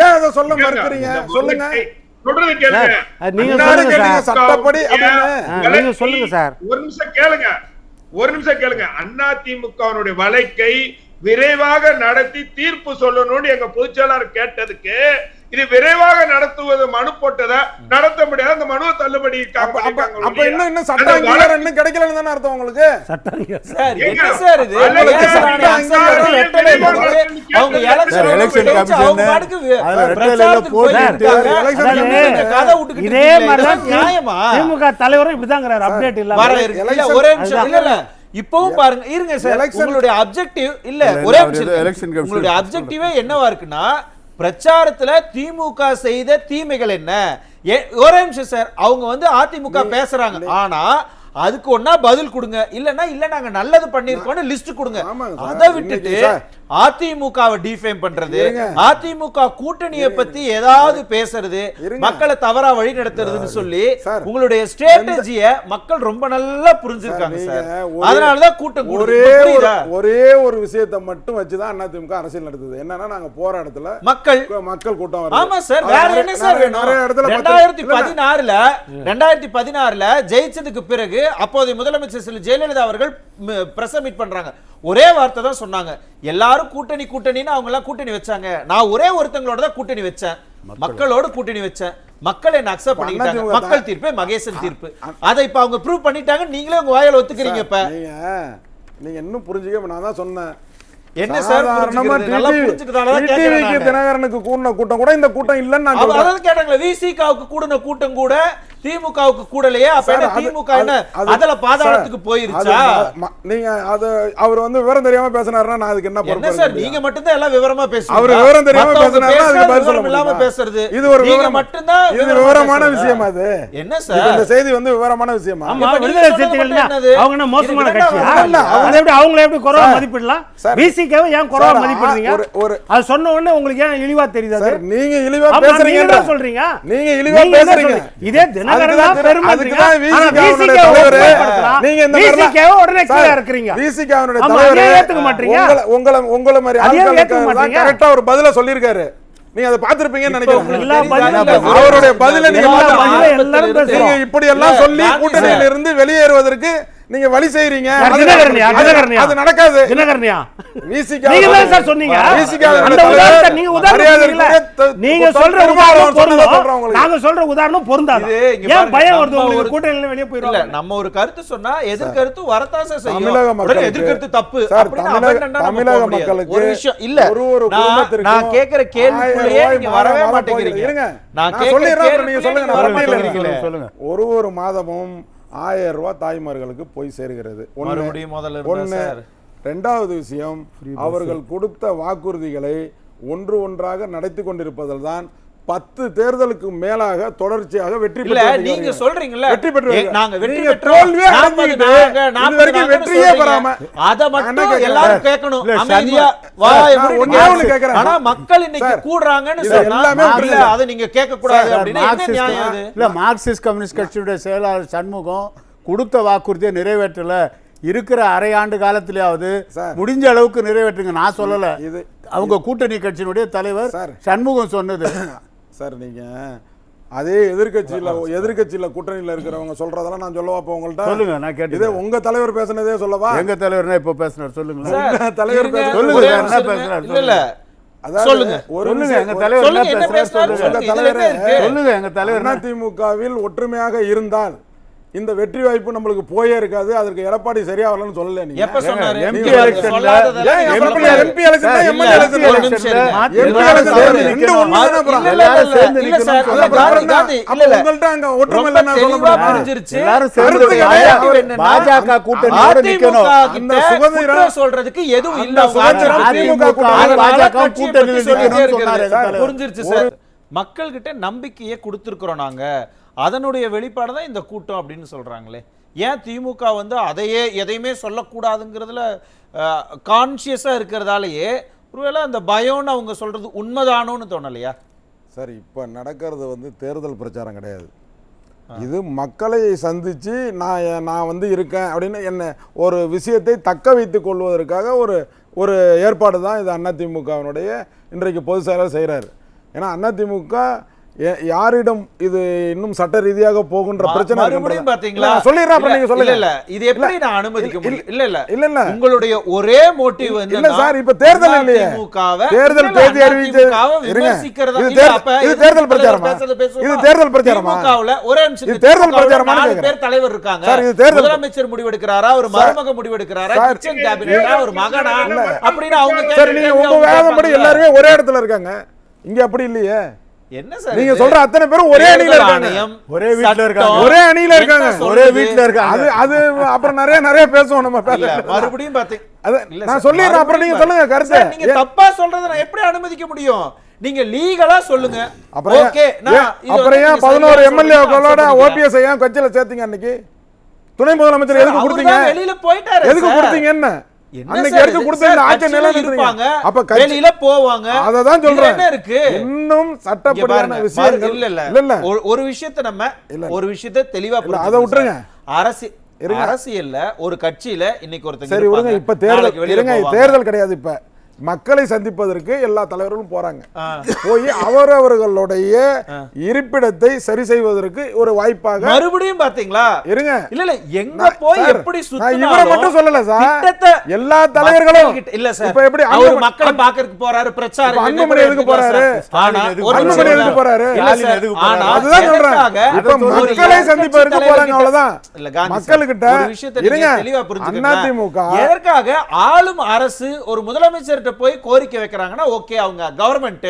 Speaker 3: ஏன் அத சொல்ல மறுக்கறீங்க? சொல்லுங்க.
Speaker 1: சொல்றது கேளுங்க.
Speaker 5: நீங்க
Speaker 1: அண்ணா
Speaker 5: சொல்லுங்க
Speaker 1: திமுக
Speaker 5: சார்.
Speaker 3: சட்டப்படி அப்படின்னு.
Speaker 5: நீங்க சொல்லுங்க சார்.
Speaker 1: ஒரு நிமிஷம் கேளுங்க. அண்ணா திமுகவினுடைய வழக்கை விரைவாக நடத்தி தீர்ப்பு சொல்லணும்னு எங்க பொதுச்செயலாளர் கேட்டதுக்கு இது விரைவாக நடத்துவது மனு போட்டதா நடத்த முடியாது, அந்த மனுவை தள்ளுபடி
Speaker 3: அப்ப இன்னும் சட்ட அங்கீகாரம் இன்னும் கிடைக்கலன்னு தானே அர்த்தம் உங்களுக்கு?
Speaker 5: சட்டம்
Speaker 2: சார்
Speaker 1: ஏங்க,
Speaker 2: என்ன சார் இது
Speaker 1: அல்லது
Speaker 2: ஏகசாணி அன்சாரி ரெட்டலை போட்டு அவங்க
Speaker 4: சார், எலெக்ஷன் கமிஷன்
Speaker 2: அவங்க பாட்டுக்கு
Speaker 4: அதுல ரெட்டலையில
Speaker 2: பிரச்சாரத்துக்கு
Speaker 4: போட்டு
Speaker 2: போயிருக்காங்க.
Speaker 3: எலெக்ஷன்
Speaker 2: அதாவது
Speaker 3: கமிஷன்
Speaker 2: இந்த கதை விட்டுக்கிட்டு
Speaker 5: இதே
Speaker 2: இருக்கீங்களே,
Speaker 5: மாதிரி
Speaker 2: இதெல்லாம் நியாயமா?
Speaker 5: திமுக தலைவரும் இப்படிதாங்கிறாரு, அப்டேட் இல்ல.
Speaker 2: வர இருக்கு. இல்ல,
Speaker 3: election-
Speaker 2: ஒரே நிமிஷம். இல்ல இப்பவும் பாருங்க, இருங்க சார்.
Speaker 3: election-
Speaker 2: உங்களுடைய அப்ஜெக்டிவ் இல்ல,
Speaker 4: இல்ல,
Speaker 2: ஒரே
Speaker 4: அவர்
Speaker 2: நிமிஷம்.
Speaker 4: ஏதோ election commission
Speaker 2: உங்களுடைய அப்ஜெக்டிவே என்னவா இருக்குன்னா, பிரச்சாரத்துல திமுக செய்த தீமைகள் என்ன? ஒரே நிமிஷம் சார். அவங்க வந்து அதிமுக பேசுறாங்க, ஆனா அதுக்கு ஒன்னா பதில் கொடுங்க, இல்லன்னா இல்ல நாங்க நல்லது பண்ணிருக்கோம்னு லிஸ்ட் கொடுங்க.
Speaker 3: ஆமாங்க சார்.
Speaker 2: அதை விட்டுட்டு
Speaker 3: இன்னைக்கு சார்
Speaker 2: அதிமுகவை டிஃபேம் பண்றது,
Speaker 3: இருங்க.
Speaker 2: அதிமுக கூட்டணியை பத்தி ஏதாவது பேசுறது,
Speaker 3: இருங்க.
Speaker 2: மக்களை தவறா வழி நடத்துறதுன்னு சொல்லி
Speaker 3: சார்,
Speaker 2: உங்களுடைய ஸ்ட்ராட்டஜியை மக்கள் ரொம்ப நல்லா புரிஞ்சிருக்காங்க
Speaker 3: சார்,
Speaker 2: சார்.
Speaker 3: நீங்க
Speaker 2: அதனாலதான் கூட்டம்
Speaker 3: ஒரே ஒரு விஷயத்தை மட்டும் வச்சுதான் அதிமுக அரசியல் நடத்துது. என்னன்னா நாங்க போற இடத்துல
Speaker 2: மக்கள்
Speaker 3: மக்கள் கூட்டம் வருது.
Speaker 2: ஆமா சார், வேற என்ன சார் வேணும்?
Speaker 3: நிறைய இடத்துல
Speaker 2: 2016 ஜெயிச்சதுக்கு பிறகு அப்போதைய முதலமைச்சர் செல்வி ஜெயலலிதா அவர்கள் பிரஸ் மீட் பண்றாங்க. ஒரே வார்த்தை தான் சொன்னாங்க, எல்லாரும் கூட்டணின்னு அவங்க எல்லாம் கூட்டணி வச்சாங்க, நான் ஒரே ஒருத்தங்களோட தான் கூட்டணி வச்சேன், மக்களோட கூட்டணி வச்சேன், மக்கள் என்ன அக்செப்ட் பண்ணிட்டாங்க, மக்கள் தீர்ப்பு மகேசன் தீர்ப்பு, அதை இப்ப அவங்க ப்ரூவ் பண்ணிட்டாங்க. நீங்களே உங்க வாயால ஒத்துக்கிறீங்க. இப்ப
Speaker 3: நீங்க இன்னும் புரிஞ்சுக்க, நான் தான் சொன்னேன்
Speaker 2: என்ன சார் புரிஞ்சுக்கிறது? நல்லா புரிஞ்சுக்கிறதால தான் கேக்குறேன் நானு.
Speaker 3: தினகரனுக்கு கூடின கூட்டம் கூட இந்த கூட்டம் இல்லன்னு நான் சொல்றேன்.
Speaker 2: அதாவது கேட்டாங்களே, விசிகாவுக்கு கூடின கூட்டம் கூட திமுகவுக்கு கூடலையே, அப்ப என்ன திமுக என்ன அதல பாதாளத்துக்கு போயிருச்சா?
Speaker 3: நீங்க அது அவர் வந்து விவரம் தெரியாம பேசினாருன்னா நான் அதுக்கு என்ன
Speaker 2: என்ன
Speaker 3: பொறுப்பு?
Speaker 2: சார், நீங்க மட்டும் தான் எல்லாம் விவரமா பேசுறீங்க.
Speaker 3: அவர் விவரம் தெரியாம பேசினாருன்னா அதுக்கு பதில் சொல்ல
Speaker 2: இல்லாம
Speaker 3: முடியுமா?
Speaker 2: பேசுறது
Speaker 3: இது ஒரு
Speaker 2: நீங்க
Speaker 3: விவரம்
Speaker 2: மட்டும் தான்
Speaker 3: இது விவரமான விஷயம். அது
Speaker 2: என்ன
Speaker 3: இப்ப
Speaker 2: சார்
Speaker 3: இந்த செய்தி வந்து விவரமான விஷயமா?
Speaker 5: ஆமா,
Speaker 2: இப்ப
Speaker 5: விடுதலை
Speaker 2: நீங்க
Speaker 5: சிறுத்தைகள்னா
Speaker 2: சொல்றது
Speaker 5: அவங்க என்ன மோசமான
Speaker 2: இது
Speaker 5: கட்சியா?
Speaker 3: இல்ல,
Speaker 5: அதை எப்படி அவங்களை எப்படி குறைவா மதிப்பிடலாம்?
Speaker 3: சார்,
Speaker 5: விசிகாவை ஏன் குறைவா
Speaker 3: சார்,
Speaker 5: மதிப்பிடுறீங்க?
Speaker 3: ஒரு
Speaker 5: அது சொன்ன உடனே உங்களுக்கு ஏன் இழிவா தெரியுது?
Speaker 3: சார், நீங்க இழிவா
Speaker 5: ஆமா,
Speaker 3: பேசுறீங்க.
Speaker 5: நீங்க தான் சொல்றீங்க.
Speaker 3: நீங்க இழிவா
Speaker 5: நீங்க என்ன
Speaker 3: பேசுறீங்க.
Speaker 5: சொல்றீங்க? இதே தினகரன் தான் பெருமை
Speaker 3: அதுக்கு தான்
Speaker 5: ஆனா
Speaker 3: விசிகாவுடைய
Speaker 5: விசிகாவை
Speaker 3: தலைவர்
Speaker 5: உட்படுத்தலாம்.
Speaker 3: நீங்க இந்த
Speaker 5: விசிகாவை உடனே கீழே
Speaker 3: சார்,
Speaker 5: இறக்குறீங்க.
Speaker 3: விசிகாவுடைய
Speaker 5: ஆமா,
Speaker 3: தலைவர்
Speaker 5: அதையே ஏத்துக்க மாட்டீங்க.
Speaker 3: உங்கள மாதிரி
Speaker 5: அதையே
Speaker 3: ஆட்களுக்கு
Speaker 5: ஏத்துக்க
Speaker 3: தான்
Speaker 5: மாட்டீங்க.
Speaker 3: கரெக்டா ஒரு பதில சொல்லிருக்காரு. நீங்க அதை பாத்திருப்பீங்கன்னு
Speaker 2: உங்களுக்கு
Speaker 3: நினைக்கிறேன்.
Speaker 5: எல்லா
Speaker 2: தெரியுதா?
Speaker 5: பதிலும்
Speaker 3: அவருடைய பதில நீங்க
Speaker 5: எல்லா
Speaker 3: பாத்திருப்பீங்க.
Speaker 5: பதிலும் எல்லாரும்
Speaker 3: நீங்க
Speaker 5: பேசுறோம்.
Speaker 3: இப்படி எல்லாம் சொல்லி
Speaker 2: காந்தி
Speaker 3: கூட்டணியில
Speaker 2: சார்.
Speaker 3: இருந்து வெளியேறுவதற்கு நீங்க வழி செய்றீங்க.
Speaker 5: தினகரனியா?
Speaker 3: அது நடக்காது.
Speaker 5: தினகரனியா?
Speaker 3: விசிகா
Speaker 5: நீங்க தான் சார் சொன்னீங்க.
Speaker 3: விசிகா
Speaker 5: அந்த உதாரணத்தை நீங்க உதாரணம் சொன்னீங்கல்ல. நீங்க சொல்ற உதாரணம் பொருந்தும். நாங்க சொல்ற உதாரணம் பொருந்தாது.
Speaker 2: இது இங்க
Speaker 5: ஏன்
Speaker 2: பாருங்க,
Speaker 5: பயம்
Speaker 2: நம்ம
Speaker 5: வருது உங்களுக்கு?
Speaker 2: ஒரு-
Speaker 5: கூட்டணியில வெளியே
Speaker 2: இல்ல,
Speaker 5: போயிடுவாங்க.
Speaker 2: நம்ம ஒரு கருத்து சொன்னா எதிர்கருத்து வரத்தாச செய்யும்.
Speaker 3: தமிழக
Speaker 2: உடனே
Speaker 3: மக்களுக்கு-
Speaker 2: எதிர்கருத்து தப்பு
Speaker 3: சார்,
Speaker 2: அப்படின்னு
Speaker 3: தமிழக-
Speaker 2: abandon ஆ நம்ம
Speaker 3: தமிழக
Speaker 2: போக முடியாது.
Speaker 3: மக்களுக்கு
Speaker 2: ஒரு விஷயம் இல்ல,
Speaker 3: ஒரு குடும்பத்திற்கும்
Speaker 2: நான் கேக்குற கேள்விக்குள்ளேயே
Speaker 3: 1000
Speaker 2: நீங்க வரவே
Speaker 3: ரூபாய்
Speaker 2: மாட்டேங்கிறீங்க.
Speaker 3: இருங்க.
Speaker 2: நான்
Speaker 3: நான்
Speaker 2: கேக்குற
Speaker 3: சொல்லிடுறேன், அப்புறம் நீங்க
Speaker 2: கேள்விக்குள்ளேயே
Speaker 3: சொல்லுங்க.
Speaker 2: நீங்க
Speaker 3: நான்
Speaker 2: வர
Speaker 3: வரவே இல்லை.
Speaker 2: மாட்டேங்கிறீங்களே.
Speaker 4: சொல்லுங்க.
Speaker 3: ஒரு மாதமும் 1000 ரூபாய் தாய்மார்களுக்கு போய் சேர்கிறது.
Speaker 2: மறுபடியும் முதல்ல இருந்தா
Speaker 3: ஒண்ணு.
Speaker 2: சார்.
Speaker 3: ரெண்டாவது விஷயம், அவர்கள் கொடுத்த வாக்குறுதிகளை ஒன்றாக நடத்தி கொண்டிருப்பதில் தான் 10 தேர்தலுக்கு மேலாக தொடர்ச்சியாக வெற்றி
Speaker 2: இல்ல,
Speaker 3: பெற்று
Speaker 2: நீங்க
Speaker 3: வருகிறார்கள்.
Speaker 2: சொல்றீங்கல்ல,
Speaker 3: வெற்றி பெற்று
Speaker 2: நாங்க வெற்றி
Speaker 3: நீங்க
Speaker 2: பெற்றோம்,
Speaker 3: தோல்வியே
Speaker 2: 40
Speaker 3: அடைஞ்சுக்கிட்டு
Speaker 2: நாங்க,
Speaker 3: இது வரைக்கும் வெற்றியே
Speaker 2: சொல்றீங்க.
Speaker 3: பெறாம
Speaker 2: அத
Speaker 3: நான்
Speaker 2: மட்டும்
Speaker 3: என்ன
Speaker 2: எல்லாரும்
Speaker 3: கேக்குறேன்?
Speaker 2: கேட்கணும்.
Speaker 4: இல்ல,
Speaker 2: அமைதியா
Speaker 4: சண்முகம்
Speaker 2: வாயை
Speaker 3: சார்,
Speaker 2: மூடிட்டு
Speaker 3: நான் ஒண்ணே ஒண்ணு
Speaker 2: கேட்கணும்.
Speaker 3: கேக்குறேன்.
Speaker 2: ஆனா மக்கள் இன்னைக்கு
Speaker 3: சார்,
Speaker 2: கூடுறாங்கன்னு
Speaker 3: இது
Speaker 2: சொன்னா
Speaker 3: எல்லாமே
Speaker 2: இல்ல,
Speaker 3: புரியுது.
Speaker 2: அதை நீங்க கேட்க கூடாது அப்படின்னு என்ன
Speaker 4: மார்க்சிஸ்ட்
Speaker 2: நியாயம் அது?
Speaker 4: இல்ல, மார்க்சிஸ்ட் கம்யூனிஸ்ட் கட்சியுடைய செயலாளர் சண்முகம் கொடுத்த வாக்குறுதியை நிறைவேற்றல. இருக்கிற அரை ஆண்டு காலத்திலேயாவது
Speaker 3: சார்,
Speaker 4: முடிஞ்ச அளவுக்கு நிறைவேற்றுங்க. நான் சொல்லல,
Speaker 3: இது
Speaker 4: அவங்க கூட்டணி கட்சியினுடைய தலைவர்
Speaker 3: சார்,
Speaker 4: சண்முகம் சொன்னது.
Speaker 3: சார், நீங்க அதே எதிர்க்கட்சியில கூட்டணியில இருக்கிறவங்க சொல்றதெல்லாம் நான் சொல்லவா இப்ப உங்கள்ட்ட?
Speaker 4: சொல்லுங்க, நான்
Speaker 3: இதே
Speaker 4: கேட்டேன்.
Speaker 3: உங்க தலைவர் பேசுனதே சொல்லவா?
Speaker 4: எங்க தலைவர்னா இப்ப பேசுனார், சொல்லுங்க.
Speaker 2: சார்,
Speaker 3: தலைவர்
Speaker 2: இருங்க,
Speaker 3: பேச-
Speaker 4: சொல்லுங்க
Speaker 2: ஒரே
Speaker 4: சார்,
Speaker 2: நிமிஷம்
Speaker 4: என்ன
Speaker 2: இருங்க.
Speaker 4: பேசுறாரு?
Speaker 2: இல்ல, இல்ல,
Speaker 3: அதாவது
Speaker 2: சொல்லுங்க.
Speaker 3: ஒரு
Speaker 4: சொல்லுங்க,
Speaker 3: விஷயம்,
Speaker 4: எங்க தலைவர்
Speaker 2: சொல்லுங்க,
Speaker 4: என்ன
Speaker 2: என்ன
Speaker 4: பேசுறாரு?
Speaker 2: பேசுறாரு?
Speaker 4: சொல்லுங்க.
Speaker 2: சொல்லுங்க. இதுல என்ன இருக்கு?
Speaker 4: சொல்லுங்க, எங்க தலைவர்
Speaker 3: அதிமுகவில் ஒற்றுமையாக இருந்தால் இந்த வெற்றி வாய்ப்பு நம்மளுக்கு போயே இருக்காது. அதற்கு எடப்பாடி சரியா வரலன்னு சொல்லல. நீங்க
Speaker 2: எப்ப சொன்னாரு?
Speaker 4: MP
Speaker 2: நீங்க
Speaker 4: எலெக்ஷன்ல-
Speaker 2: சொல்லாததெல்லாம்
Speaker 3: ஏன்
Speaker 2: நீங்க
Speaker 3: MP
Speaker 2: சொல்லக்கூடாது.
Speaker 3: MP எலெக்ஷன் தான்,
Speaker 2: இல்ல,
Speaker 3: MLA எலெக்ஷன்
Speaker 2: ஒரு
Speaker 3: தான்.
Speaker 2: நிமிஷம் இருங்க.
Speaker 3: MP
Speaker 4: எல்லாரும்
Speaker 3: எலெக்ஷன்
Speaker 4: சேர்ந்து
Speaker 3: தான். ரெண்டு
Speaker 4: நிக்கணும்.
Speaker 3: ஒண்ணு தானே அப்புறம்.
Speaker 2: இல்ல, இல்ல,
Speaker 4: எல்லாரும் சேர்ந்து
Speaker 2: இல்ல சார்,
Speaker 4: நிக்கணும்.
Speaker 2: இல்ல,
Speaker 3: அப்புறம்
Speaker 2: காந்தி,
Speaker 3: என்ன?
Speaker 2: காந்தி,
Speaker 3: அப்ப
Speaker 2: இல்ல, இல்ல.
Speaker 3: உங்கள்ட்ட அங்க ஒற்றுமை
Speaker 2: ரொம்ப
Speaker 3: இல்லைன்னு நான் சொல்ல
Speaker 2: தெளிவா
Speaker 3: முடியாது.
Speaker 2: புரிஞ்சிருச்சு.
Speaker 4: எல்லாரும் சேர்ந்து
Speaker 2: கருத்து
Speaker 3: கிடையாது.
Speaker 2: கிடையாது.
Speaker 4: பாஜக கூட்டணியோட நிக்கணும்.
Speaker 3: அந்த
Speaker 2: அதிமுக
Speaker 3: சுதந்திரம்
Speaker 2: குற்றம் சொல்றதுக்கு எதுவும் இல்ல.
Speaker 3: அந்த
Speaker 2: அவங்க
Speaker 3: சுதந்திரம்
Speaker 2: ஆட்சி
Speaker 3: அதிமுக
Speaker 2: பத்தி.
Speaker 3: கூட்டணி,
Speaker 2: அதனால
Speaker 4: பாஜக
Speaker 2: கட்சியை
Speaker 4: கூட்டணி
Speaker 2: பத்தி சொல்லிட்டே
Speaker 4: நிக்கணும்னு
Speaker 2: இருக்கிறது.
Speaker 4: சொன்னாரு எங்க தலைவர்.
Speaker 2: புரிஞ்சிருச்சு சார். மக்கள் கிட்ட நம்பிக்கையை கொடுத்திருக்கிறோம் நாங்க, அதனுடைய வெளிப்பாடு தான் இந்த கூட்டம் அப்படின்னு சொல்றாங்களே. ஏன் திமுக வந்து அதையே எதையுமே சொல்லக்கூடாதுங்கிறதுல கான்சியஸா இருக்கிறதாலேயே ஒருவேளை அந்த பயம்னு அவங்க சொல்றது உண்மைதானோன்னு தோணலையா?
Speaker 3: சரி, இப்ப நடக்கிறது வந்து தேர்தல் பிரச்சாரம் கிடையாது. இது மக்களை சந்திச்சு நான் வந்து இருக்கேன் அப்படின்னு என்ன ஒரு விஷயத்தை தக்க வைத்துக் கொள்வதற்காக ஒரு ஏற்பாடு தான் இது அதிமுகவினுடைய இன்றைக்கு பொதுச் செயலாளர் செய்கிறாரு. ஏன்னா அதிமுக யாரிடம் இது இன்னும் சட்ட ரீதியாக போகின்ற பிரச்சனை
Speaker 2: மறுபடியும் பாத்தீங்களா?
Speaker 3: சொல்லிடுறேன், அப்புறம் நீங்க சொல்லுங்க.
Speaker 2: இல்ல இது எப்படி நான் அனுமதிக்க முடியும்? இல்ல
Speaker 3: இல்ல
Speaker 2: உங்களுடைய ஒரே மோட்டிவ் வந்து
Speaker 3: இல்ல சார், இப்ப தேர்தல் இல்லையே, தேர்தல் தேதி அறிவிச்சு
Speaker 2: விமர்சிக்கிறதா?
Speaker 3: இது தேர்தல் பிரச்சாரமா? இது தேர்தல் பிரச்சாரமா?
Speaker 2: ஒரே நிமிஷம்,
Speaker 3: இது தேர்தல் பிரச்சாரமா?
Speaker 2: 4 பேர் தலைவர் இருக்காங்க.
Speaker 3: சார், இது தேர்தல்
Speaker 2: முதலமைச்சர் முடிவெடுக்கிறாரா, ஒரு மருமக முடிவெடுக்கிறாரா, கிச்சன் கேபினெட்டா, ஒரு மகனா அப்படின்னு அவங்க
Speaker 3: சரி, நீங்க உங்க வேதப்படி எல்லாருமே ஒரே இடத்துல இருக்காங்க. இங்க அப்படி இல்லையே.
Speaker 2: என்ன சார்
Speaker 3: நீங்க சொல்ற அத்தனை பேரும் ஒரே அணியில இருக்காங்க,
Speaker 4: ஒரே வீட்ல இருக்காங்க,
Speaker 3: ஒரே அணியில இருக்காங்க,
Speaker 4: ஒரே வீட்ல இருக்காங்க.
Speaker 3: அது அது அப்புறம் நிறைய பேசுவோம் நம்ம.
Speaker 2: மறுபடியும் பாத்தீங்க,
Speaker 3: நான் சொல்லிடுறேன், அப்புறம் நீங்க சொல்லுங்க கருத்து.
Speaker 2: நீங்க தப்பா சொல்றதை நான் எப்படி அனுமதிக்க முடியும்? நீங்க லீகலா சொல்லுங்க.
Speaker 3: அப்புறம் ஏன் 11 எம்எல்ஏக்களோட ஓபிஎஸ் ஏன் கட்சியில சேர்த்தீங்க? அன்னைக்கு துணை முதலமைச்சர் எதுக்கு கொடுத்தீங்க?
Speaker 2: வெளியில போயிட்டாரு.
Speaker 3: எதுக்கு கொடுத்தீங்க? என்ன அன்னைக்கு எதுக்கு கொடுத்தீங்க? ஆட்சி நிலைநிறுத்துறீங்க. அப்ப
Speaker 2: வெளியில போவாங்க.
Speaker 3: அததான் சொல்றேன்.
Speaker 2: என்ன இருக்கு?
Speaker 3: இன்னும் சட்டப்படியான விஷயங்கள்
Speaker 2: இல்ல. ஒரு விஷயத்தை நம்ம ஒரு விஷயத்தை தெளிவா புரிஞ்சுக்கணும்.
Speaker 3: அதை விட்டுருங்க.
Speaker 2: அரசியல்ல ஒரு கட்சியில இன்னைக்கு ஒருத்தங்க
Speaker 3: சரி விடுங்க. இப்ப தேர்தல் கிடையாது. இப்ப மக்களை சந்திப்பதற்கு எல்லா தலைவர்களும் போறாங்க. போய் அவரவர்களுடைய இருப்பிடத்தை சரி செய்வதற்கு ஒரு வாய்ப்பாக
Speaker 2: மறுபடியும் பாத்தீங்களா?
Speaker 3: இருங்க.
Speaker 2: இல்ல எங்க போய் எப்படி சுத்தினாலும்
Speaker 3: இவரை மட்டும் சொல்லல சார், எல்லா தலைவர்களும்.
Speaker 2: இல்ல சார்,
Speaker 3: இப்ப எப்படி
Speaker 2: அவர் மக்களை பாக்கிறதுக்கு போறாரு, பிரச்சாரம்
Speaker 3: அன்புமணி எதுக்கு போறாரு? அன்புமணி எதுக்கு போறாரு? அதுதான் சொல்றேன். இப்ப மக்களை சந்திப்பதற்கு போறாங்க, அவ்வளவுதான். மக்கள்கிட்ட இருங்க. அதிமுக
Speaker 2: எதற்காக ஆளும் அரசு ஒரு முதலமைச்சர் போய் கோரிக்கை வைக்கிறாங்கன்னா ஓகே, அவங்க கவர்மெண்ட்,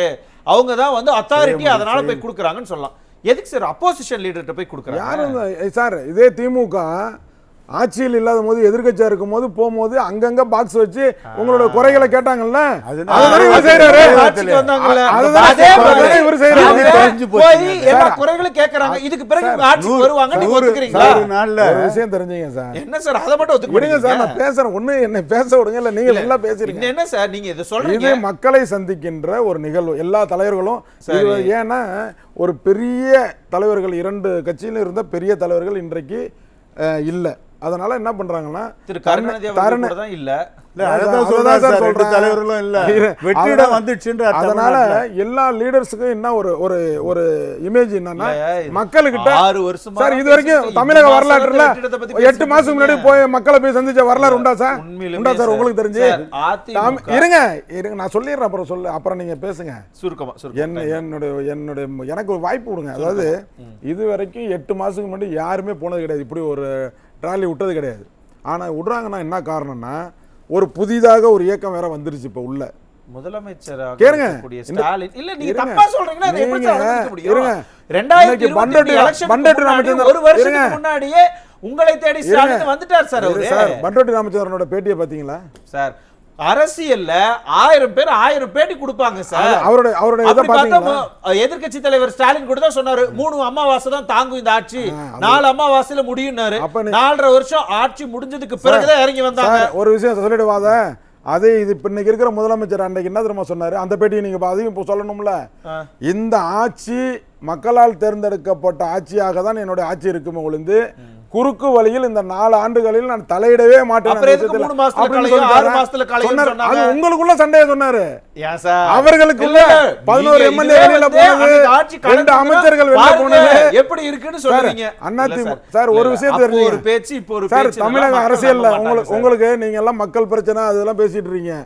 Speaker 2: அவங்க தான் வந்து அத்தாரிட்டி, அதனால போய் கொடுக்குறாங்கன்னு சொல்லலாம். எதுக்கு சார் அப்போசிஷன் லீடர்கிட்ட போய் கொடுக்குறாங்க?
Speaker 3: யாரும் சார், இதே திமுக ஆட்சியில் இல்லாத போது, எதிர்கட்சியா இருக்கும் போது போகும்போது அங்கங்க பாக்ஸ் வச்சு உங்களோட குறைகளை கேட்டாங்கல்ல, அதுதான் இவர் செய்யறாரு.
Speaker 2: குறைகளை கேக்குறாங்க. இதுக்கு பிறகு ஆட்சிக்கு வருவாங்க, நீங்க ஒத்துக்கிறீங்களா?
Speaker 3: ஒரு விஷயம் தெரிஞ்சுங்க சார்.
Speaker 2: என்ன சார் அதை மட்டும் ஒத்துக்கிறீங்க
Speaker 3: சார்? நான் பேசுறேன், ஒண்ணு என்ன பேச விடுங்க, இல்ல நீங்க நல்லா பேசுறீங்க.
Speaker 2: என்ன சார் நீங்க இத சொல்றீங்க?
Speaker 3: இது மக்களை சந்திக்கின்ற ஒரு நிகழ்வு. எல்லா தலைவர்களும், ஏன்னா ஒரு பெரிய தலைவர்கள் 2 கட்சியில இருந்த பெரிய தலைவர்கள் இன்றைக்கு இல்ல. அதனால என்ன பண்றாங்கன்னா,
Speaker 2: திரு கருணாநிதி அவர்கள் தான் இல்ல.
Speaker 3: அதனால எல்லா லீடர்ஸுக்கும் என்ன ஒரு இமேஜ் என்னன்னா, மக்கள்கிட்ட
Speaker 2: 6 வருஷமா
Speaker 3: சார் இது வரைக்கும் தமிழக வரலாற்றுல 8 மாசம் முன்னாடி போய் மக்களை போய் சந்திச்ச வரலாறு உண்டா சார்? உண்டா சார் உங்களுக்கு தெரிஞ்சு? இருங்க நான் சொல்லிடுறேன், அப்புறம் நீங்க பேசுங்க. என்னுடைய எனக்கு ஒரு வாய்ப்பு கொடுங்க. அதாவது இது வரைக்கும் 8 மாசத்துக்கு முன்னாடி யாருமே போனது கிடையாது, இப்படி ஒரு ட்ராலி விட்டது கிடையாது. ஆனா விடுறாங்கன்னா என்ன காரணம்னா, ஒரு புதிதாக ஒரு இயக்கம் வேற வந்துருச்சு. இப்ப உள்ள
Speaker 2: முதலமைச்சராக
Speaker 3: கேளுங்க,
Speaker 2: ஸ்டாலின் இல்ல, நீங்க தப்பா சொல்றீங்கன்னா அதை எப்படி சொல்ல முடியும்?
Speaker 3: இருங்க,
Speaker 2: 2022 எலெக்ஷன் ஒரு வருஷத்துக்கு முன்னாடியே உங்களை தேடி ஸ்டாலின் வந்துட்டார் சார். அவரு
Speaker 3: சார் பண்டோட்டி ராமச்சந்திரனோட பேட்டியை பாத்தீங்களா சார்?
Speaker 2: அரசியல்ல 1000 பேர் 1000 பேட்டி கொடுப்பாங்க சார்.
Speaker 3: அவரோட இத பாத்தீங்களா?
Speaker 2: எதிர்க்கட்சி தலைவர் ஸ்டாலின் கூட தான் சொன்னாரு, 3 அமாவாசை தான் தாங்கும் இந்த ஆட்சி, 4 அமாவாசையில முடியும்னாரு. 4.5 வருஷம் ஆட்சி முடிஞ்சதுக்கு பிறகுதான் இறங்கி வந்தாங்க.
Speaker 3: ஒரு விஷயம் சொல்லிடுவாத, அதே இது இன்னைக்கு இருக்கிற முதலமைச்சர் அன்னைக்கு என்ன தெரியுமா சொன்னாரு? அந்த பேட்டியை நீங்க அதையும் சொல்லணும்ல. இந்த ஆட்சி மக்களால் தேர்ந்தெடுக்கப்பட்ட ஆட்சியாக தான் என்னோட ஆட்சி இருக்குமே ஒழிந்து குறுக்கு வழியில் இந்த 4 ஆண்டுகளில் நான் தலையிடவே மாட்டேன். உங்களுக்குள்ள சண்டையை சொன்னாரு. அவர்களுக்குள்ள 11 எம்எல்ஏ வெளியில போனது, 2 அமைச்சர்கள் வெளியில போனது
Speaker 2: எப்படி இருக்குன்னு சொல்றீங்க?
Speaker 3: அதிமுக சார் ஒரு விஷயம் தெரியுங்க,
Speaker 2: ஒரு பேச்சு இப்போ ஒரு
Speaker 3: சார் தமிழக அரசியல்ல உங்களுக்கு நீங்க எல்லாம் மக்கள் பிரச்சனை அதெல்லாம் பேசிட்டு இருக்கீங்க.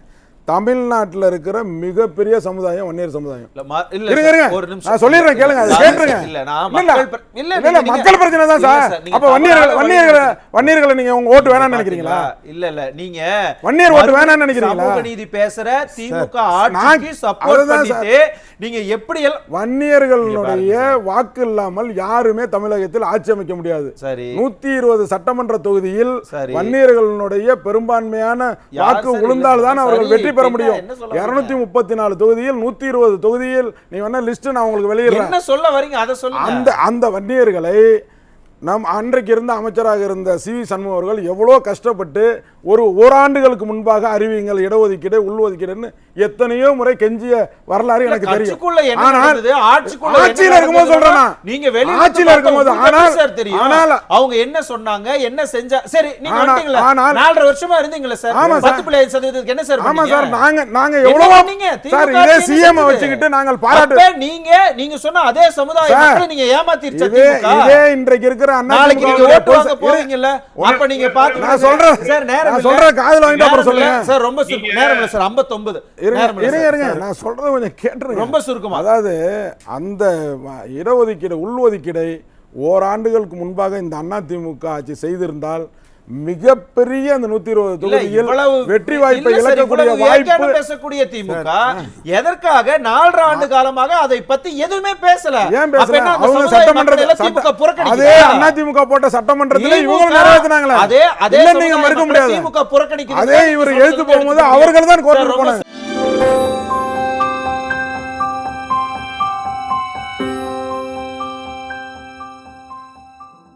Speaker 3: தமிழ்நாட்டில் இருக்கிற மிகப்பெரிய சமுதாயம் வன்னியர் சமுதாயம். நான் சொல்லிடுறேன், கேளுங்க, அதை கேட்டுருங்க. இல்ல மக்கள் பிரச்சனை தான் சார். அப்ப வன்னியர்களை நீங்க உங்க ஓட்டு வேணாம்னு நினைக்கிறீங்களா?
Speaker 2: இல்ல நீங்க
Speaker 3: வன்னியர் ஓட்டு வேணாம்னு நினைக்கிறீங்களா?
Speaker 2: சமூக நீதி பேசுற திமுக ஆட்சிக்கு சப்போர்ட் பண்ணிட்டு நீங்க எப்படி வன்னியர்களுடைய
Speaker 3: வாக்கு இல்லாமல் யாருமே தமிழகத்தில் ஆட்சி அமைக்க முடியாது. 120 சட்டமன்ற தொகுதியில் வன்னியர்களுடைய பெரும்பான்மையான வாக்கு விழுந்தால்தான் அவர்கள் வெற்றி பெற முடியும். 234 தொகுதியில் 120 தொகுதியில் நீ வேணா லிஸ்ட் நான் உங்களுக்கு வெளியிடுறேன்.
Speaker 2: என்ன சொல்ல வரீங்க அதை சொல்லுங்க.
Speaker 3: அந்த வன்னியர்களை நம் அன்றைக்கு இருந்த அமைச்சராக இருந்த சி வி சண்முகம் அவர்கள் எவ்வளோ கஷ்டப்பட்டு ஓராண்டுகளுக்கு முன்பாக அறிவியுங்கள் இடஒதுக்கீடு உள்ஒதுக்கீடுன்னு எத்தனையோ முறை கெஞ்சிய வரலாறு எனக்கு தெரியும். ஆனால் ஆட்சியில் இருக்கும்போது சொல்றேன்,
Speaker 2: நீங்க வெளிய
Speaker 3: ஆட்சியில் இருக்கும்போது
Speaker 2: ஆனால் அவங்க என்ன சொன்னாங்க, என்ன செஞ்சா சரி, நீங்க வந்துட்டீங்களா 4.5 வருஷமா இருந்தீங்களா சார்? 10.5% என்ன சார்?
Speaker 3: ஆமா சார், நாங்க எவ்வளவு சார் இதே சிஎம் வச்சுக்கிட்டு நாங்கள் பாராட்டு
Speaker 2: நீங்க சொன்ன அதே சமுதாய மக்களை நீங்க ஏமாத்திருச்சு.
Speaker 3: இதே இன்றைக்கு இருக்கிற அண்ணா
Speaker 2: நாளைக்கு நீங்க ஓட்டு வாங்க போவீங்கல்ல, அப்ப நீங்க பாத்து
Speaker 3: நான் சொல்றேன்
Speaker 2: சார்,
Speaker 3: நான் சொல்றேன் காதுல வாங்கிட்டு அப்புறம் சொல்லுங்க
Speaker 2: சார். ரொம்ப நேரம் இல்ல சார், 59
Speaker 3: இருங்க நான் சொல்றத கொஞ்சம் கேட்டுருங்க.
Speaker 2: ரொம்ப சுருக்கமா,
Speaker 3: அதாவது அந்த இடஒதுக்கீடு உள்ஒதுக்கீடை ஓராண்டுகளுக்கு முன்பாக இந்த அதிமுக ஆட்சி செய்திருந்தால் மிகப்பெரிய அந்த 120 தொகுதியில் வெற்றி வாய்ப்பை இழக்கக்கூடிய வாய்ப்பு.
Speaker 2: பேசக்கூடிய திமுக எதற்காக 4 ஆண்டு காலமாக அதை பத்தி எதுவுமே பேசல?
Speaker 3: ஏன் பேசல? அவங்க சட்டமன்றத்தில் அதே அதிமுக போட்ட சட்டமன்றத்தில் இவங்க நிறைவேற்றினாங்களே,
Speaker 2: அதே
Speaker 3: நீங்க மறுக்க முடியாது.
Speaker 2: திமுக புறக்கணிக்கிறது.
Speaker 3: அதே இவர் எழுத்து போகும்போது அவர்கள் தான் கோர்ட்டுக்கு போனாங்க.